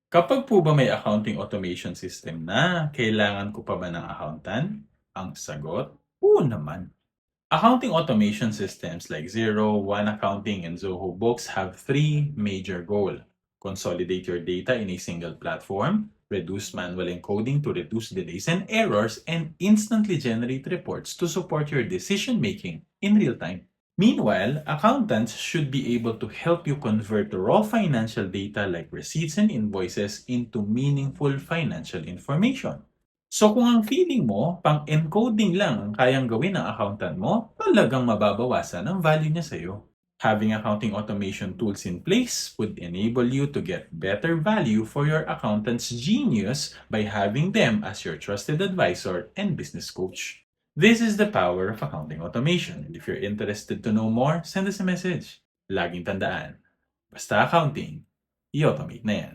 Kapag po ba may accounting automation system na, kailangan ko pa ba ng accountant? Ang sagot, oo naman. Accounting automation systems like Zero, One Accounting, and Zoho Books have three major goals. Consolidate your data in a single platform, reduce manual encoding to reduce delays and errors, and instantly generate reports to support your decision making in real time. Meanwhile, accountants should be able to help you convert raw financial data like receipts and invoices into meaningful financial information. So kung ang feeling mo, pang-encoding lang ang kayang gawin ng accountant mo, talagang mababawasan ang value niya sa'yo. Having accounting automation tools in place would enable you to get better value for your accountant's genius by having them as your trusted advisor and business coach. This is the power of accounting automation. And if you're interested to know more, send us a message. Laging tandaan, basta accounting, i-automate na yan.